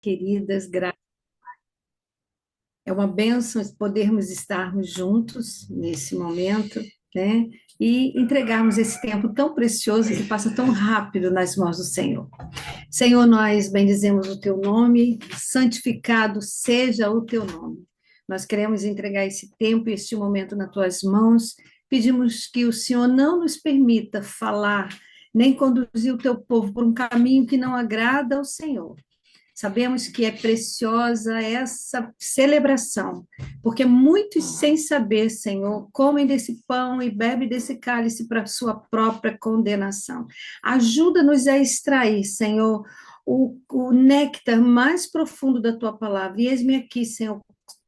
queridas, é uma bênção podermos estarmos juntos nesse momento, né? E entregarmos esse tempo tão precioso que passa tão rápido nas mãos do Senhor. Senhor, nós bendizemos o teu nome, santificado seja o teu nome. Nós queremos entregar esse tempo e este momento nas tuas mãos. Pedimos que o Senhor não nos permita falar, nem conduzir o teu povo por um caminho que não agrada ao Senhor. Sabemos que é preciosa essa celebração, porque muitos, sem saber, Senhor, comem desse pão e bebem desse cálice para sua própria condenação. Ajuda-nos a extrair, Senhor, o néctar mais profundo da tua palavra. E eis-me aqui, Senhor,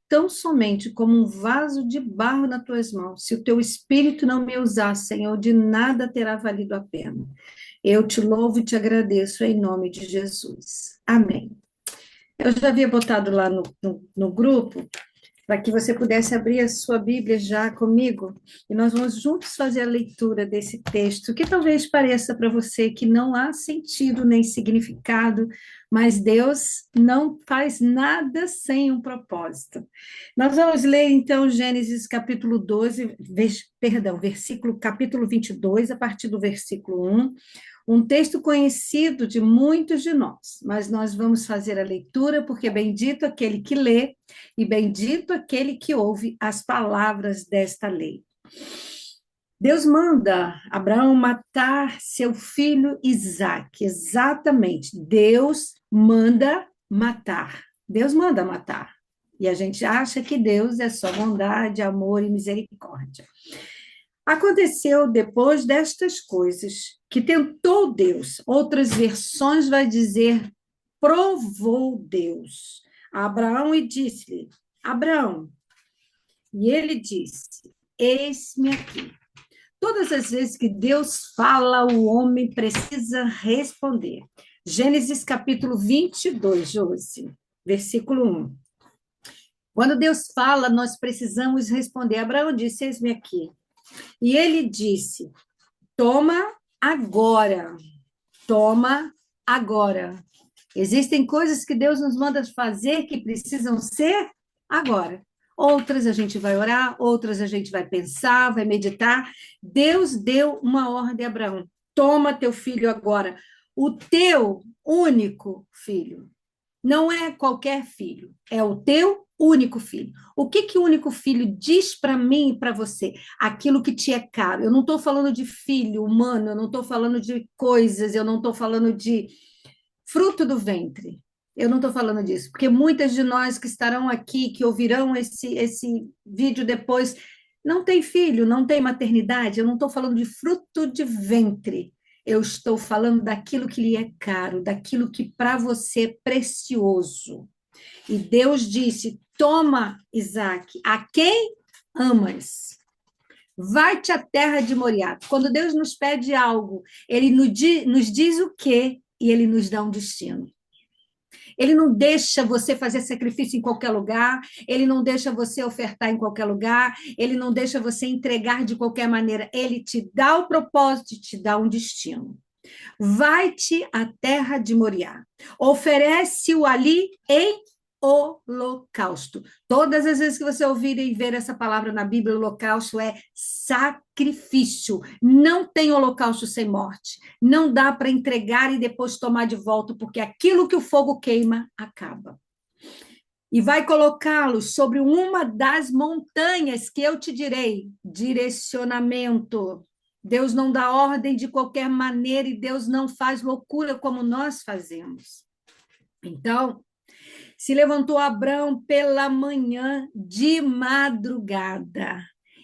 tão somente como um vaso de barro nas tuas mãos. Se o teu espírito não me usar, Senhor, de nada terá valido a pena. Eu te louvo e te agradeço em nome de Jesus. Amém. Eu já havia botado lá no grupo para que você pudesse abrir a sua Bíblia já comigo e nós vamos juntos fazer a leitura desse texto, que talvez pareça para você que não há sentido nem significado, mas Deus não faz nada sem um propósito. Nós vamos ler então Gênesis capítulo 12, versículo capítulo 22, a partir do versículo 1. Um texto conhecido de muitos de nós, mas nós vamos fazer a leitura, porque bendito aquele que lê e bendito aquele que ouve as palavras desta lei. Deus manda Abraão matar seu filho Isaque, exatamente. Deus manda matar. Deus manda matar. E a gente acha que Deus é só bondade, amor e misericórdia. Aconteceu depois destas coisas que tentou Deus. Outras versões vai dizer provou Deus a Abraão e disse-lhe: Abraão. E ele disse: Eis-me aqui. Todas as vezes que Deus fala, o homem precisa responder. Gênesis capítulo 22, Josi, versículo 1. Quando Deus fala, nós precisamos responder. Abraão disse: Eis-me aqui. E ele disse: Toma agora, toma agora. Existem coisas que Deus nos manda fazer que precisam ser agora. Outras a gente vai orar, outras a gente vai pensar, vai meditar. Deus deu uma ordem a Abraão: toma teu filho agora, o teu único filho. Não é qualquer filho, é o teu único filho. O que que o único filho diz para mim e para você? Aquilo que te é caro. Eu não estou falando de filho humano, eu não estou falando de coisas, eu não estou falando de fruto do ventre. Eu não estou falando disso, porque muitas de nós que estarão aqui, que ouvirão esse vídeo depois, não tem filho, não tem maternidade. Eu não estou falando de fruto de ventre. Eu estou falando daquilo que lhe é caro, daquilo que para você é precioso. E Deus disse: toma, Isaque, a quem amas. Vai-te à terra de Moriá. Quando Deus nos pede algo, Ele nos diz o quê e Ele nos dá um destino. Ele não deixa você fazer sacrifício em qualquer lugar, ele não deixa você ofertar em qualquer lugar, ele não deixa você entregar de qualquer maneira. Ele te dá o propósito e te dá um destino. Vai-te à terra de Moriá, oferece-o ali em holocausto. Todas as vezes que você ouvir e ver essa palavra na Bíblia, holocausto é sacrifício. Não tem holocausto sem morte. Não dá para entregar e depois tomar de volta, porque aquilo que o fogo queima acaba. E vai colocá-los sobre uma das montanhas que eu te direi. Direcionamento. Deus não dá ordem de qualquer maneira e Deus não faz loucura como nós fazemos. Então, se levantou Abrão pela manhã de madrugada,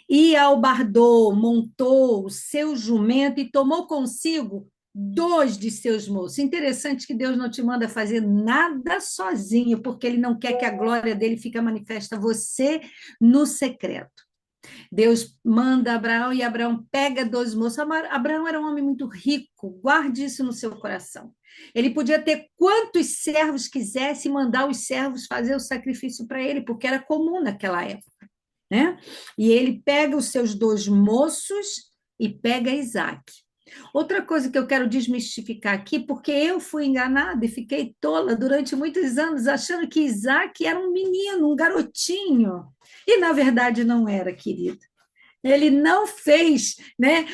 e albardou, montou o seu jumento e tomou consigo 2 de seus moços. Interessante que Deus não te manda fazer nada sozinho, porque Ele não quer que a glória dele fique manifesta a você no secreto. Deus manda Abraão e Abraão pega 2 moços. Abraão era um homem muito rico, guarde isso no seu coração. Ele podia ter quantos servos quisesse e mandar os servos fazer o sacrifício para ele, porque era comum naquela época, né? E ele pega os seus 2 moços e pega Isaac. Outra coisa que eu quero desmistificar aqui, porque eu fui enganada e fiquei tola durante muitos anos, achando que Isaac era um menino, um garotinho. E, na verdade, não era, querido. Ele não fez, né,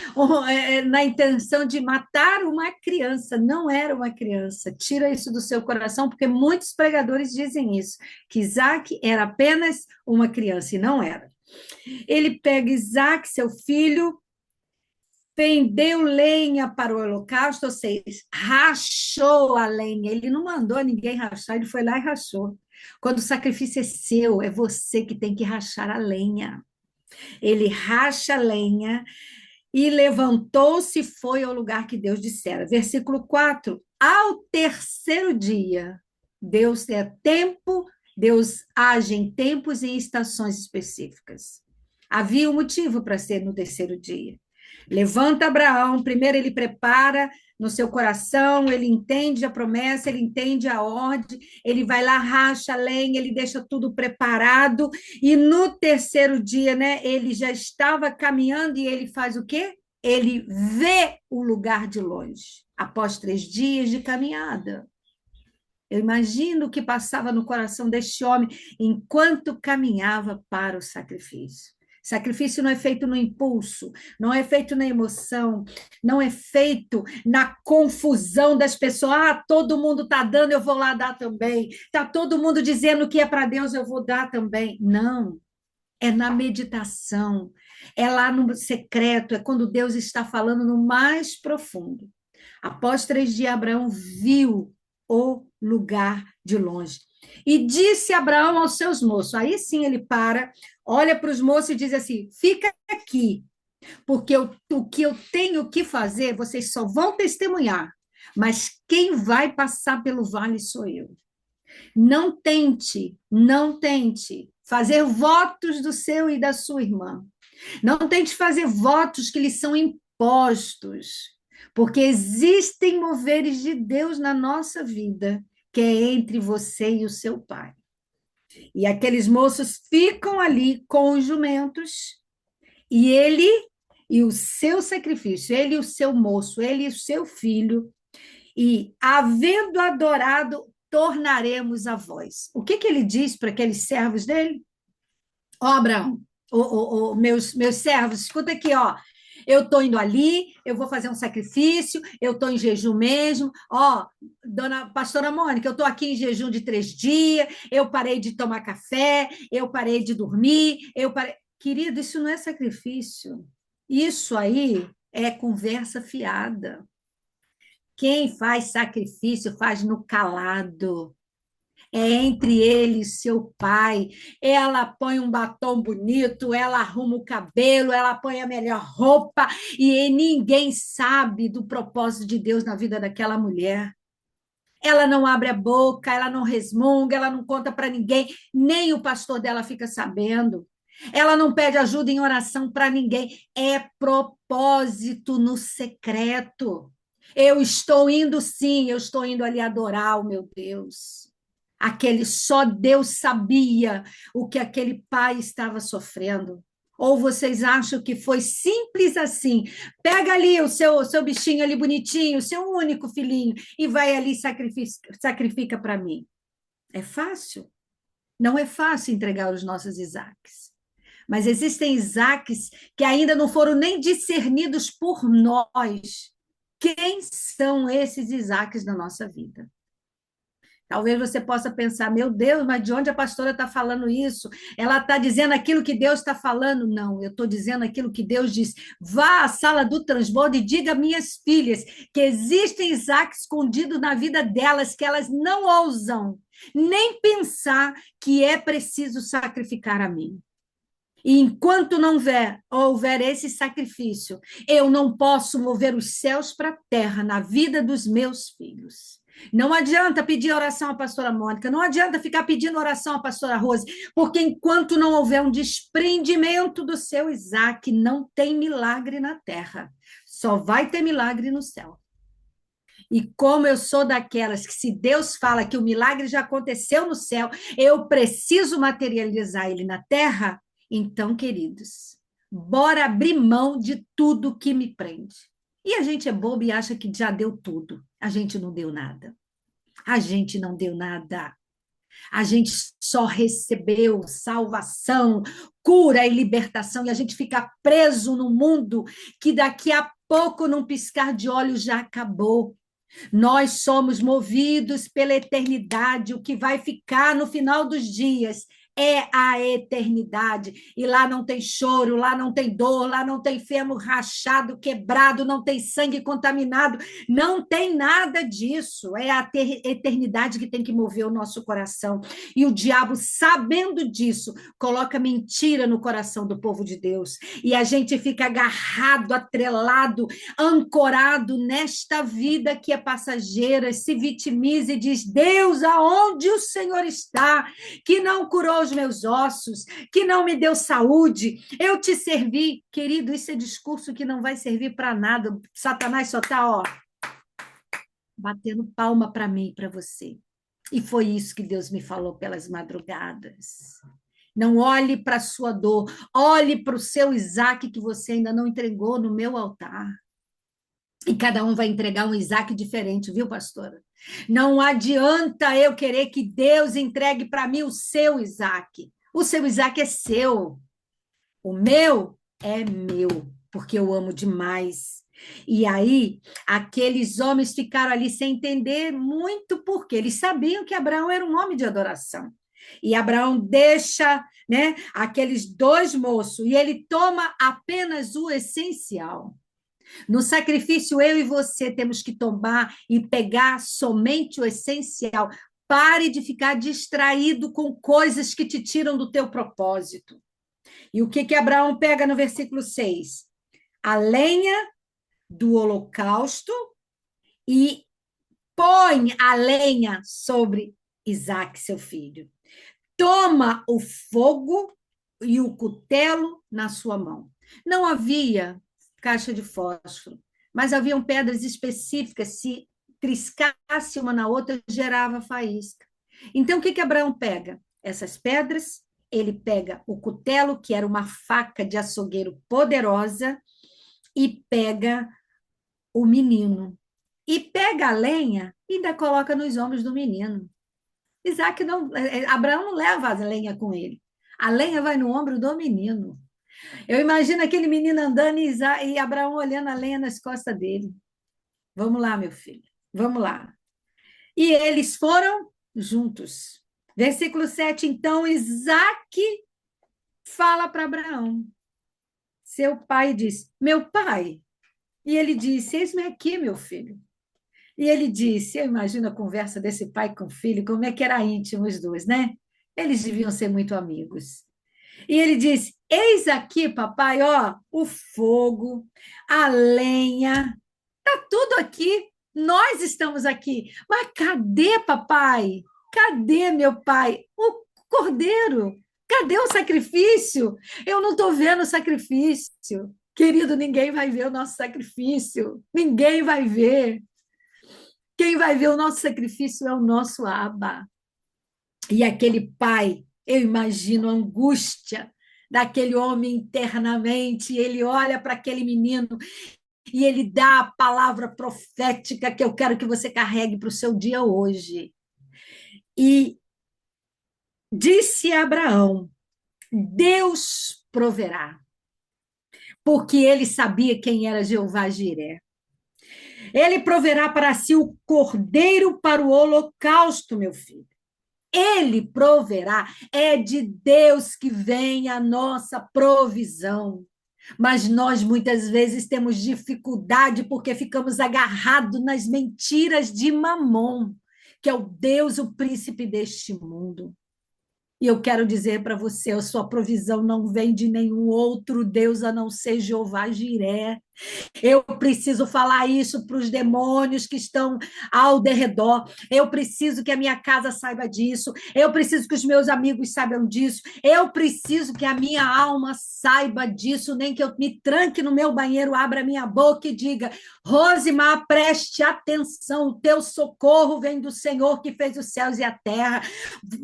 na intenção de matar uma criança, não era uma criança. Tira isso do seu coração, porque muitos pregadores dizem isso, que Isaac era apenas uma criança, e não era. Ele pega Isaac, seu filho, pendeu lenha para o holocausto, ou seja, rachou a lenha. Ele não mandou ninguém rachar, ele foi lá e rachou. Quando o sacrifício é seu, é você que tem que rachar a lenha. Ele racha a lenha e levantou-se e foi ao lugar que Deus dissera. Versículo 4. Ao terceiro dia, Deus é tempo, Deus age em tempos e em estações específicas. Havia um motivo para ser no terceiro dia. Levanta Abraão, primeiro ele prepara no seu coração, ele entende a promessa, ele entende a ordem, ele vai lá, racha a lenha, ele deixa tudo preparado, e no terceiro dia, né, ele já estava caminhando e ele faz o quê? Ele vê o lugar de longe, após 3 dias de caminhada. Eu imagino o que passava no coração deste homem enquanto caminhava para o sacrifício. Sacrifício não é feito no impulso, não é feito na emoção, não é feito na confusão das pessoas. Ah, todo mundo está dando, eu vou lá dar também. Está todo mundo dizendo que é para Deus, eu vou dar também. Não, é na meditação, é lá no secreto, é quando Deus está falando no mais profundo. Após 3 dias, Abraão viu o lugar de longe. E disse Abraão aos seus moços, aí sim ele para, olha para os moços e diz assim, fica aqui, porque o que eu tenho que fazer, vocês só vão testemunhar, mas quem vai passar pelo vale sou eu. Não tente fazer votos do seu e da sua irmã. Não tente fazer votos que lhe são impostos, porque existem moveres de Deus na nossa vida, que é entre você e o seu pai. E aqueles moços ficam ali com os jumentos, e ele e o seu sacrifício, ele e o seu moço, ele e o seu filho, e havendo adorado, tornaremos a vós. O que ele diz para aqueles servos dele? Ó, Abraão, meus servos, escuta aqui, ó. Eu estou indo ali, eu vou fazer um sacrifício, eu estou em jejum mesmo. Ó, dona pastora Mônica, eu estou aqui em jejum de 3 dias, eu parei de tomar café, eu parei de dormir, eu parei. Querido, isso não é sacrifício. Isso aí é conversa fiada. Quem faz sacrifício faz no calado. É entre ele e seu pai. Ela põe um batom bonito, ela arruma o cabelo, ela põe a melhor roupa, e ninguém sabe do propósito de Deus na vida daquela mulher. Ela não abre a boca, ela não resmunga, ela não conta para ninguém, nem o pastor dela fica sabendo. Ela não pede ajuda em oração para ninguém. É propósito no secreto. Eu estou indo, sim, eu estou indo ali adorar o meu Deus. Aquele só Deus sabia o que aquele pai estava sofrendo. Ou vocês acham que foi simples assim? Pega ali o seu bichinho ali bonitinho, o seu único filhinho, e vai ali e sacrifica para mim. É fácil? Não é fácil entregar os nossos Isaques. Mas existem Isaques que ainda não foram nem discernidos por nós. Quem são esses Isaques na nossa vida? Talvez você possa pensar, meu Deus, mas de onde a pastora está falando isso? Ela está dizendo aquilo que Deus está falando? Não, eu estou dizendo aquilo que Deus diz. Vá à sala do transbordo e diga a minhas filhas que existem Isaac escondido na vida delas, que elas não ousam nem pensar que é preciso sacrificar a mim. E enquanto não houver esse sacrifício, eu não posso mover os céus para a terra na vida dos meus filhos. Não adianta pedir oração à pastora Mônica, não adianta ficar pedindo oração à pastora Rose, porque enquanto não houver um desprendimento do seu Isaac, não tem milagre na terra. Só vai ter milagre no céu. E como eu sou daquelas que, se Deus fala que o milagre já aconteceu no céu, eu preciso materializar ele na terra, então, queridos, bora abrir mão de tudo que me prende. E a gente é bobo e acha que já deu tudo. A gente não deu nada. A gente não deu nada. A gente só recebeu salvação, cura e libertação, e a gente fica preso no mundo que daqui a pouco, num piscar de olhos, já acabou. Nós somos movidos pela eternidade, o que vai ficar no final dos dias é a eternidade. E lá não tem choro, lá não tem dor, lá não tem fêmur rachado, quebrado, não tem sangue contaminado, não tem nada disso. É a eternidade que tem que mover o nosso coração. E o diabo, sabendo disso, coloca mentira no coração do povo de Deus. E a gente fica agarrado, atrelado, ancorado nesta vida que é passageira, se vitimiza e diz: Deus, aonde o Senhor está? Que não curou os meus ossos, que não me deu saúde, eu te servi. Querido, isso é discurso que não vai servir para nada. Satanás só está, ó, batendo palma para mim e para você. E foi isso que Deus me falou pelas madrugadas. Não olhe para a sua dor, olhe para o seu Isaac que você ainda não entregou no meu altar. E cada um vai entregar um Isaac diferente, viu, pastora? Não adianta eu querer que Deus entregue para mim o seu Isaac. O seu Isaac é seu. O meu é meu, porque eu amo demais. E aí, aqueles homens ficaram ali sem entender muito por quê. Eles sabiam que Abraão era um homem de adoração. E Abraão deixa, né, aqueles dois moços e ele toma apenas o essencial. No sacrifício, eu e você temos que tomar e pegar somente o essencial. Pare de ficar distraído com coisas que te tiram do teu propósito. E o que Abraão pega no versículo 6? A lenha do holocausto e põe a lenha sobre Isaque, seu filho. Toma o fogo e o cutelo na sua mão. Não havia caixa de fósforo, mas haviam pedras específicas, se triscasse uma na outra, gerava faísca. Então, o que Abraão pega? Essas pedras, ele pega o cutelo, que era uma faca de açougueiro poderosa, e pega o menino. E pega a lenha e ainda coloca nos ombros do menino. Isaac não, Abraão não leva a lenha com ele. A lenha vai no ombro do menino. Eu imagino aquele menino andando e Abraão olhando a lenha nas costas dele. Vamos lá, meu filho, vamos lá. E eles foram juntos. Versículo 7, então Isaac fala para Abraão. Seu pai diz, meu pai. E ele disse, eis-me aqui, meu filho. E ele disse, eu imagino a conversa desse pai com o filho, como é que era íntimo os dois, né? Eles deviam ser muito amigos. E ele disse, eis aqui, papai, ó, o fogo, a lenha, tá tudo aqui, nós estamos aqui. Mas cadê, papai? Cadê, meu pai? O cordeiro? Cadê o sacrifício? Eu não estou vendo o sacrifício. Querido, ninguém vai ver o nosso sacrifício. Ninguém vai ver. Quem vai ver o nosso sacrifício é o nosso Abba. E aquele pai, eu imagino a angústia daquele homem internamente, ele olha para aquele menino e ele dá a palavra profética que eu quero que você carregue para o seu dia hoje. E disse a Abraão, Deus proverá, porque ele sabia quem era Jeová Jiré. Ele proverá para si o cordeiro para o holocausto, meu filho. Ele proverá, é de Deus que vem a nossa provisão. Mas nós muitas vezes temos dificuldade porque ficamos agarrados nas mentiras de Mamon, que é o Deus, o príncipe deste mundo. E eu quero dizer para você, a sua provisão não vem de nenhum outro Deus a não ser Jeová Jiré. Eu preciso falar isso para os demônios que estão ao derredor. Eu preciso que a minha casa saiba disso. Eu preciso que os meus amigos saibam disso. Eu preciso que a minha alma saiba disso. Nem que eu me tranque no meu banheiro, abra a minha boca e diga: Rosimar, preste atenção. O teu socorro vem do Senhor que fez os céus e a terra.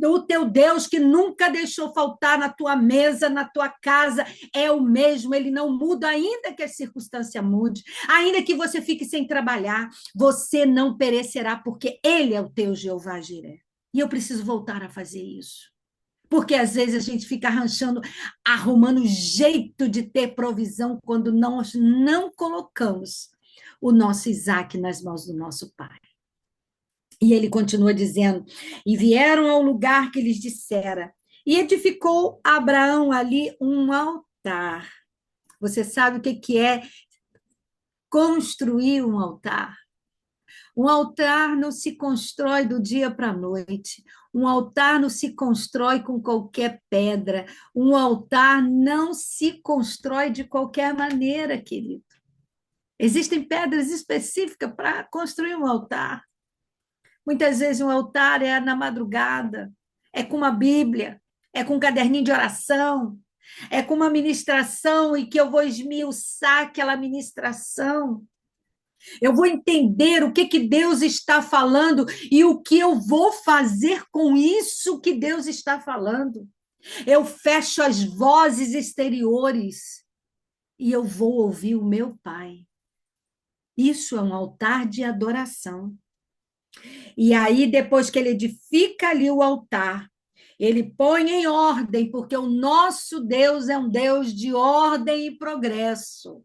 O teu Deus que nunca deixou faltar na tua mesa, na tua casa, é o mesmo. Ele não muda ainda que as circunstâncias circunstância mude, ainda que você fique sem trabalhar, você não perecerá, porque Ele é o teu Jeová Jiré. E eu preciso voltar a fazer isso. Porque às vezes a gente fica arranchando, arrumando jeito de ter provisão quando nós não colocamos o nosso Isaac nas mãos do nosso Pai. E ele continua dizendo: e vieram ao lugar que lhes dissera, e edificou Abraão ali um altar. Você sabe o que é construir um altar? Um altar não se constrói do dia para a noite. Um altar não se constrói com qualquer pedra. Um altar não se constrói de qualquer maneira, querido. Existem pedras específicas para construir um altar. Muitas vezes um altar é na madrugada, é com uma Bíblia, é com um caderninho de oração, é com uma ministração e que eu vou esmiuçar aquela ministração. Eu vou entender o que Deus está falando e o que eu vou fazer com isso que Deus está falando. Eu fecho as vozes exteriores e eu vou ouvir o meu Pai. Isso é um altar de adoração. E aí, depois que ele edifica ali o altar, ele põe em ordem, porque o nosso Deus é um Deus de ordem e progresso.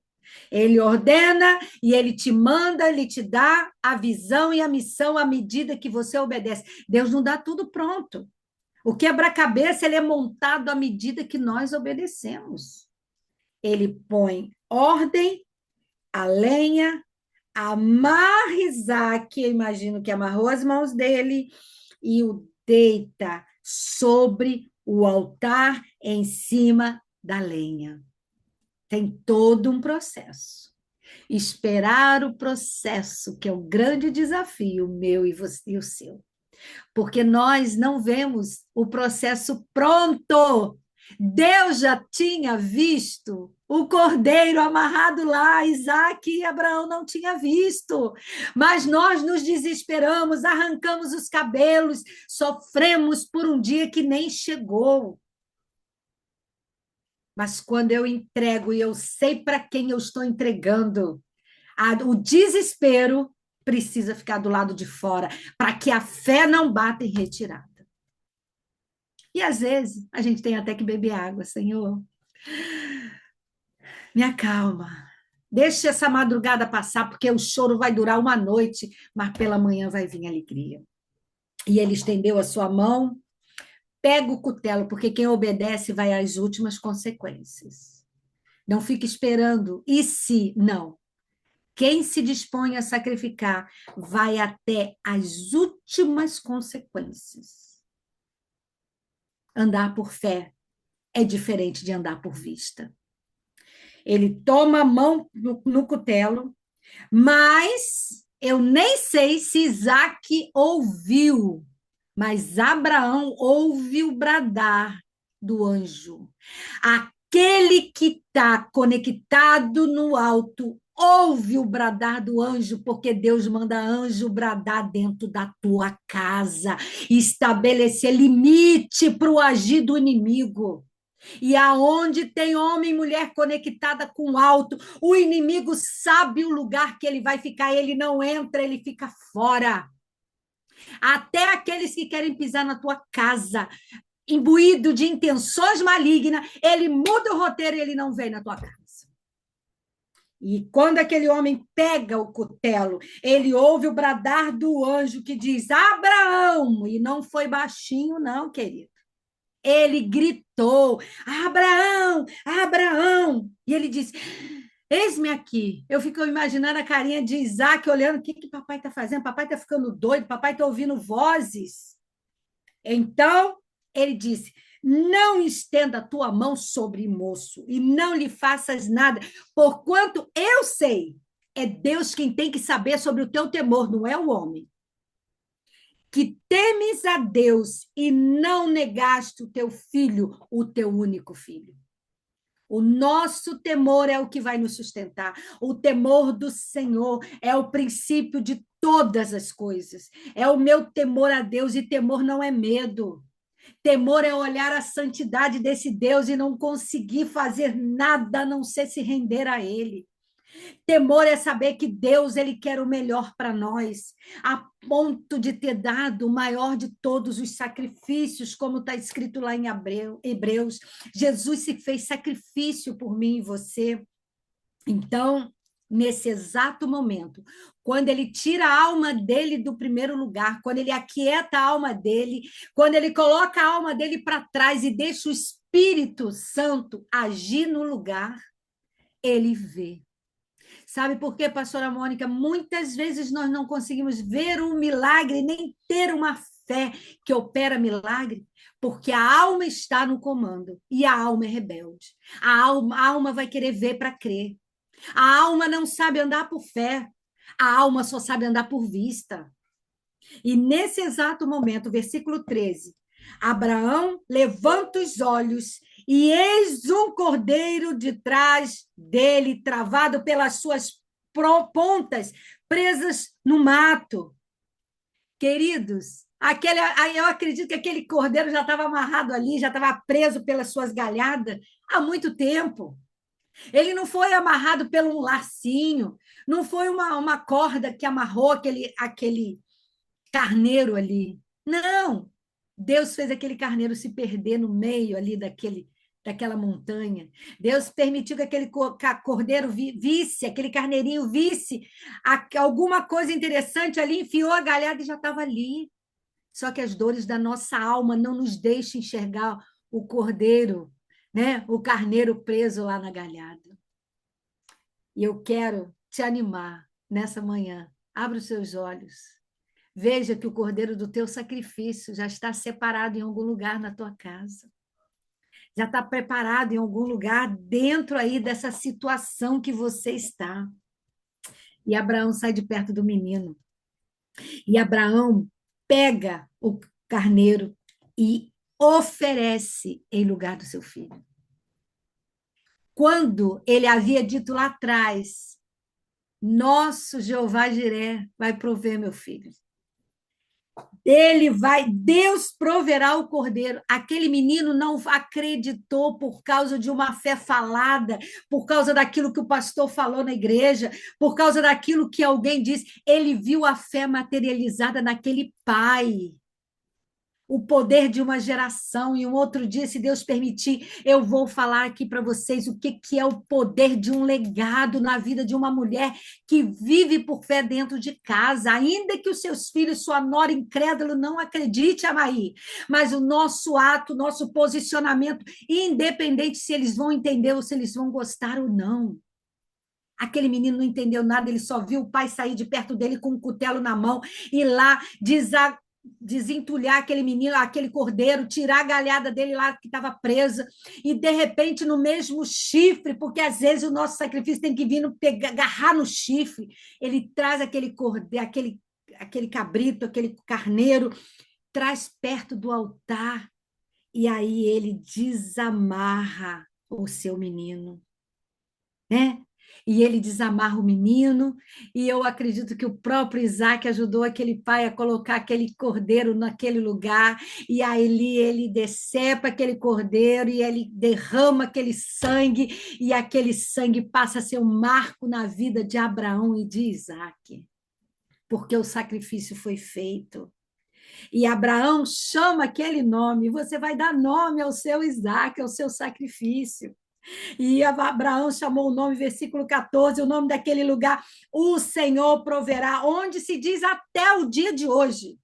Ele ordena e ele te manda, ele te dá a visão e a missão à medida que você obedece. Deus não dá tudo pronto. O quebra-cabeça ele é montado à medida que nós obedecemos. Ele põe ordem, a lenha, amarra Isaac, eu imagino que amarrou as mãos dele e o deita sobre o altar em cima da lenha. Tem todo um processo. Esperar o processo, que é o grande desafio meu e o seu. Porque nós não vemos o processo pronto. Deus já tinha visto o cordeiro amarrado lá, Isaac e Abraão não tinham visto. Mas nós nos desesperamos, arrancamos os cabelos, sofremos por um dia que nem chegou. Mas quando eu entrego e eu sei para quem eu estou entregando, o desespero precisa ficar do lado de fora, para que a fé não bata em retirada. E às vezes a gente tem até que beber água, Senhor. Me acalma. Deixa essa madrugada passar, porque o choro vai durar uma noite, mas pela manhã vai vir alegria. E ele estendeu a sua mão, pega o cutelo, porque quem obedece vai às últimas consequências. Não fique esperando. E se? Não. Quem se dispõe a sacrificar vai até as últimas consequências. Andar por fé é diferente de andar por vista. Ele toma a mão no cutelo, mas eu nem sei se Isaac ouviu, mas Abraão ouviu bradar do anjo. Aquele que está conectado no alto ouve o bradar do anjo, porque Deus manda anjo bradar dentro da tua casa, estabelecer limite para o agir do inimigo. E aonde tem homem e mulher conectada com o alto, o inimigo sabe o lugar que ele vai ficar, ele não entra, ele fica fora. Até aqueles que querem pisar na tua casa, imbuído de intenções malignas, ele muda o roteiro e ele não vem na tua casa. E quando aquele homem pega o cutelo, ele ouve o bradar do anjo que diz: Abraão! E não foi baixinho, não, querido. Ele gritou: Abraão, Abraão! E ele disse: eis-me aqui. Eu fico imaginando a carinha de Isaac olhando: o que papai está fazendo? Papai está ficando doido, papai está ouvindo vozes. Então, ele disse: não estenda a tua mão sobre o moço e não lhe faças nada, porquanto eu sei, é Deus quem tem que saber sobre o teu temor, não é o homem. Que temes a Deus e não negaste o teu filho, o teu único filho. O nosso temor é o que vai nos sustentar. O temor do Senhor é o princípio de todas as coisas. É o meu temor a Deus, e temor não é medo. Temor é olhar a santidade desse Deus e não conseguir fazer nada a não ser se render a Ele. Temor é saber que Deus, ele quer o melhor para nós, a ponto de ter dado o maior de todos os sacrifícios, como está escrito lá em Hebreus. Jesus se fez sacrifício por mim e você. Então, nesse exato momento, quando ele tira a alma dele do primeiro lugar, quando ele aquieta a alma dele, quando ele coloca a alma dele para trás e deixa o Espírito Santo agir no lugar, ele vê. Sabe por quê, pastora Mônica? Muitas vezes nós não conseguimos ver um milagre, nem ter uma fé que opera milagre, porque a alma está no comando e a alma é rebelde. A alma vai querer ver para crer. A alma não sabe andar por fé. A alma só sabe andar por vista. E nesse exato momento, versículo 13, Abraão levanta os olhos e eis um cordeiro de trás dele, travado pelas suas pontas, presas no mato. Queridos, eu acredito que aquele cordeiro já estava amarrado ali, já estava preso pelas suas galhadas há muito tempo. Ele não foi amarrado pelo um lacinho, não foi uma corda que amarrou aquele carneiro ali. Não! Deus fez aquele carneiro se perder no meio ali daquela montanha. Deus permitiu que aquele cordeiro visse, aquele carneirinho visse alguma coisa interessante ali, enfiou a galhada e já estava ali. Só que as dores da nossa alma não nos deixam enxergar o cordeiro, né? O carneiro preso lá na galhada. E eu quero te animar nessa manhã. Abra os seus olhos. Veja que o cordeiro do teu sacrifício já está separado em algum lugar na tua casa. Já está preparado em algum lugar dentro aí dessa situação que você está. E Abraão sai de perto do menino. E Abraão pega o carneiro e oferece em lugar do seu filho. Quando ele havia dito lá atrás, nosso Jeová Jiré vai prover meu filho. Deus proverá o cordeiro. Aquele menino não acreditou por causa de uma fé falada, por causa daquilo que o pastor falou na igreja, por causa daquilo que alguém disse. Ele viu a fé materializada naquele pai. O poder de uma geração, e um outro dia, se Deus permitir, eu vou falar aqui para vocês o que é o poder de um legado na vida de uma mulher que vive por fé dentro de casa, ainda que os seus filhos, sua nora incrédulo, não acredite, Amaí, mas o nosso ato, o nosso posicionamento, independente se eles vão entender ou se eles vão gostar ou não. Aquele menino não entendeu nada, ele só viu o pai sair de perto dele com um cutelo na mão e lá desentulhar aquele menino, aquele cordeiro, tirar a galhada dele lá que estava presa, e de repente no mesmo chifre, porque às vezes o nosso sacrifício tem que vir agarrar no chifre, ele traz aquele cordeiro, aquele cabrito, aquele carneiro, traz perto do altar, e aí ele desamarra o seu menino, né? E ele desamarra o menino, e eu acredito que o próprio Isaac ajudou aquele pai a colocar aquele cordeiro naquele lugar, e aí ele decepa aquele cordeiro, e ele derrama aquele sangue, e aquele sangue passa a ser um marco na vida de Abraão e de Isaac, porque o sacrifício foi feito. E Abraão chama aquele nome, você vai dar nome ao seu Isaac, ao seu sacrifício. E Abraão chamou o nome, versículo 14, o nome daquele lugar, o Senhor proverá, onde se diz até o dia de hoje.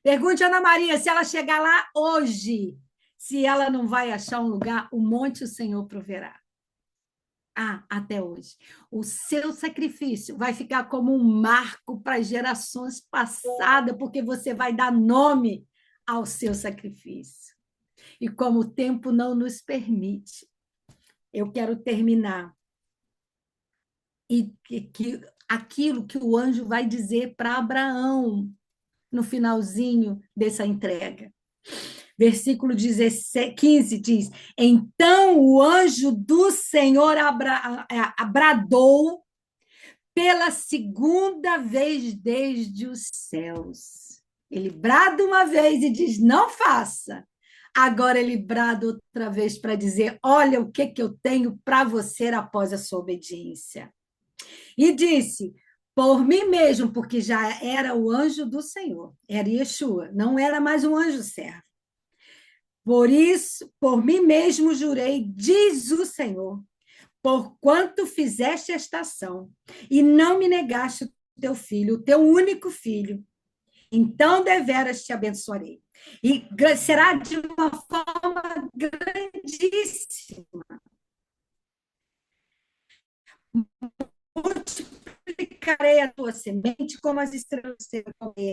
Pergunte a Ana Maria se ela chegar lá hoje, se ela não vai achar um lugar, o monte o Senhor proverá. Até hoje. O seu sacrifício vai ficar como um marco para as gerações passadas, porque você vai dar nome ao seu sacrifício. E como o tempo não nos permite, eu quero terminar. E que aquilo que o anjo vai dizer para Abraão no finalzinho dessa entrega. Versículo 15 diz: então o anjo do Senhor bradou pela segunda vez desde os céus. Ele brada uma vez e diz: não faça. Agora ele brada outra vez para dizer: olha o que eu tenho para você após a sua obediência. E disse: por mim mesmo, porque já era o anjo do Senhor, era Yeshua, não era mais um anjo servo. Por isso, por mim mesmo jurei, diz o Senhor, porquanto fizeste esta ação e não me negaste o teu filho, o teu único filho, então deveras te abençoarei. E será de uma forma grandíssima. Multiplicarei a tua semente como as estrelas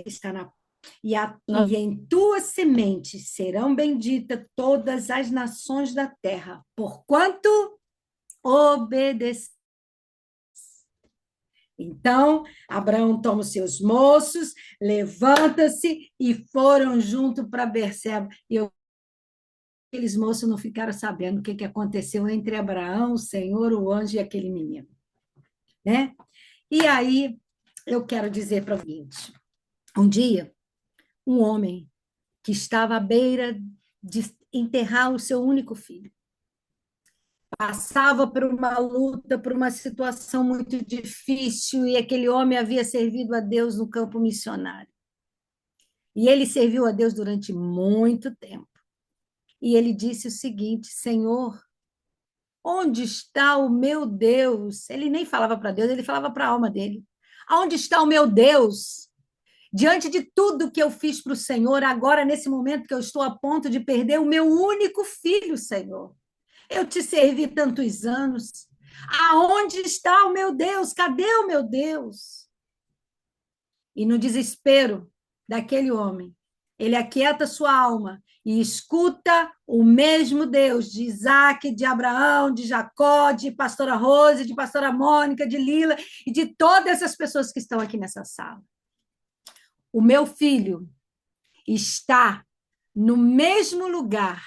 está na e em tua semente serão benditas todas as nações da terra, porquanto obedeceu. Então, Abraão toma os seus moços, levanta-se e foram junto para Berseba. E aqueles moços não ficaram sabendo o que aconteceu entre Abraão, o Senhor, o anjo e aquele menino, né? E aí, eu quero dizer para o seguinte, um dia, um homem que estava à beira de enterrar o seu único filho, passava por uma luta, por uma situação muito difícil, e aquele homem havia servido a Deus no campo missionário. E ele serviu a Deus durante muito tempo. E ele disse o seguinte: Senhor, onde está o meu Deus? Ele nem falava para Deus, ele falava para a alma dele. Aonde está o meu Deus? Diante de tudo que eu fiz para o Senhor, agora, nesse momento que eu estou a ponto de perder o meu único filho, Senhor. Eu te servi tantos anos. Aonde está o meu Deus? Cadê o meu Deus? E no desespero daquele homem, ele aquieta sua alma e escuta o mesmo Deus de Isaac, de Abraão, de Jacó, de pastora Rose, de pastora Mônica, de Lila e de todas essas pessoas que estão aqui nessa sala. O meu filho está no mesmo lugar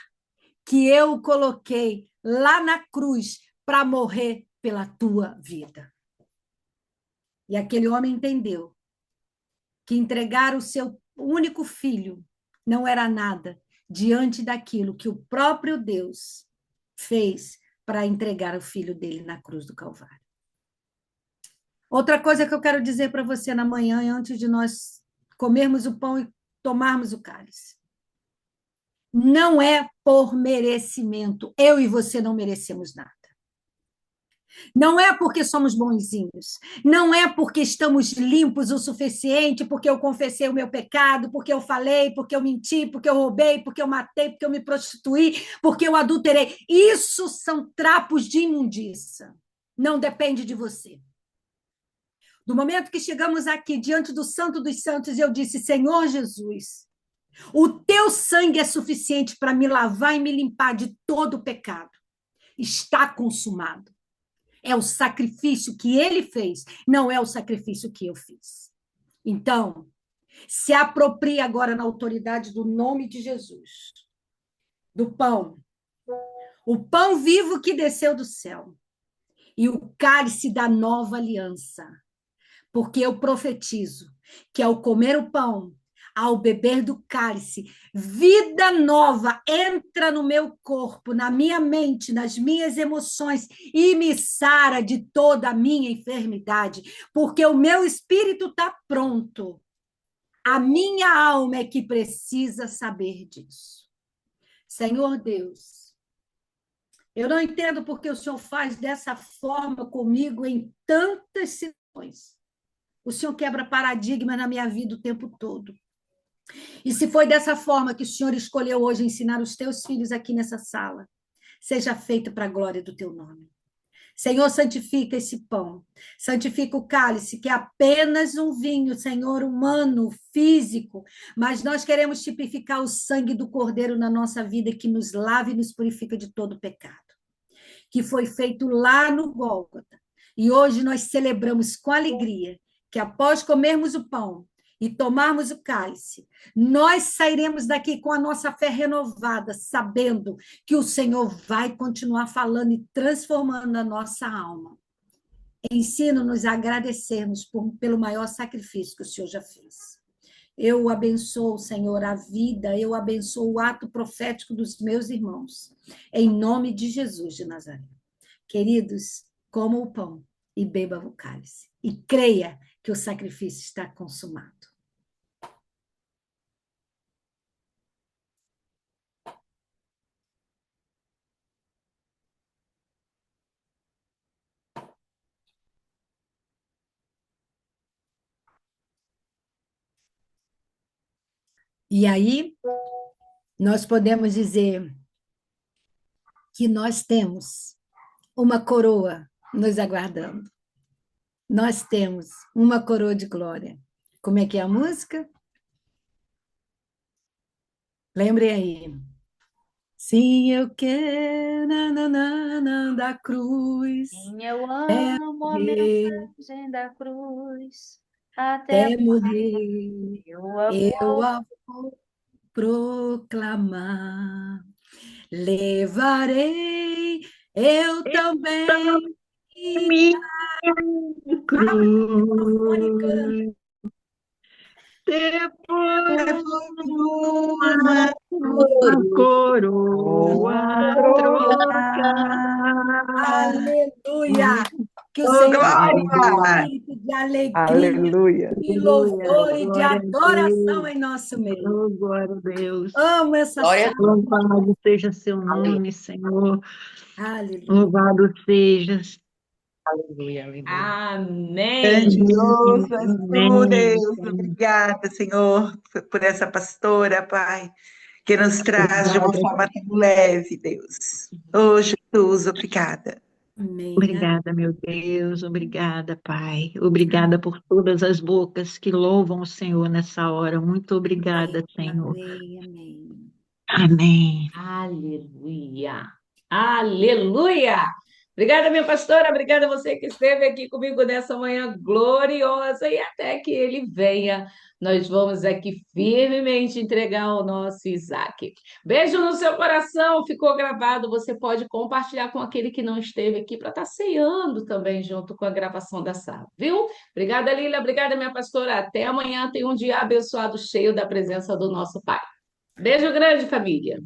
que eu o coloquei lá na cruz para morrer pela tua vida. E aquele homem entendeu que entregar o seu único filho não era nada diante daquilo que o próprio Deus fez para entregar o filho dele na cruz do Calvário. Outra coisa que eu quero dizer para você na manhã, antes de nós comermos o pão e tomarmos o cálice. Não é por merecimento. Eu e você não merecemos nada. Não é porque somos bonzinhos, não é porque estamos limpos o suficiente, porque eu confessei o meu pecado, porque eu falei, porque eu menti, porque eu roubei, porque eu matei, porque eu me prostituí, porque eu adulterei. Isso são trapos de imundícia. Não depende de você. Do momento que chegamos aqui diante do Santo dos Santos, eu disse: Senhor Jesus, o teu sangue é suficiente para me lavar e me limpar de todo o pecado. Está consumado. É o sacrifício que ele fez, não é o sacrifício que eu fiz. Então, se aproprie agora na autoridade do nome de Jesus, do pão, o pão vivo que desceu do céu, e o cálice da nova aliança, porque eu profetizo que ao comer o pão, ao beber do cálice, vida nova entra no meu corpo, na minha mente, nas minhas emoções e me sara de toda a minha enfermidade, porque o meu espírito está pronto. A minha alma é que precisa saber disso. Senhor Deus, eu não entendo porque o Senhor faz dessa forma comigo em tantas situações. O Senhor quebra paradigmas na minha vida o tempo todo. E se foi dessa forma que o Senhor escolheu hoje ensinar os teus filhos aqui nessa sala, seja feito para a glória do teu nome. Senhor, santifica esse pão, santifica o cálice, que é apenas um vinho, Senhor, humano, físico, mas nós queremos tipificar o sangue do Cordeiro na nossa vida, que nos lava e nos purifica de todo pecado, que foi feito lá no Gólgota. E hoje nós celebramos com alegria que após comermos o pão e tomarmos o cálice, nós sairemos daqui com a nossa fé renovada, sabendo que o Senhor vai continuar falando e transformando a nossa alma. Ensina-nos a agradecermos pelo maior sacrifício que o Senhor já fez. Eu abençoo, Senhor, a vida, eu abençoo o ato profético dos meus irmãos, em nome de Jesus de Nazaré. Queridos, comam o pão e beba o cálice. E creia que o sacrifício está consumado. E aí, nós podemos dizer que nós temos uma coroa nos aguardando. Nós temos uma coroa de glória. Como é que é a música? Lembrem aí. Sim, eu quero da cruz, Sim, eu até amo a morrer, mensagem da cruz, até até morrer, eu a eu vou. a vou proclamar. Levarei eu também. Minha Abre o microfone e canta. cruz, depois Uma uma coroa coroa trocar. Aleluia! Que o Oh, Senhor dê glória! espírito de alegria, Aleluia! de Aleluia, louvor e de glória a adoração Deus, em nosso meio. oh, glória a Deus. Amo essa Glória a sala. Deus. Louvado seja seu Aleluia, nome, Senhor. Aleluia. Louvado sejas. aleluia, aleluia. Amém, Amém. Grandioso és tu, amém, Deus. Senhor. Obrigada, Senhor, por essa pastora, Pai, que nos traz de uma Obrigada, forma tão leve, Deus. Oh, Jesus, obrigada. Amém. obrigada, meu Deus, obrigada, Pai. Obrigada por todas as bocas que louvam o Senhor nessa hora. Muito obrigada, Senhor. Amém. Amém. Amém. Aleluia. Aleluia. Obrigada, minha pastora. Obrigada a você que esteve aqui comigo nessa manhã gloriosa e até que ele venha, nós vamos aqui firmemente entregar o nosso Isaac. Beijo no seu coração, ficou gravado. Você pode compartilhar com aquele que não esteve aqui para estar ceando também junto com a gravação da sala, viu? Obrigada, Lília. Obrigada, minha pastora. Até amanhã. Tenha um dia abençoado, cheio da presença do nosso Pai. Beijo grande, família.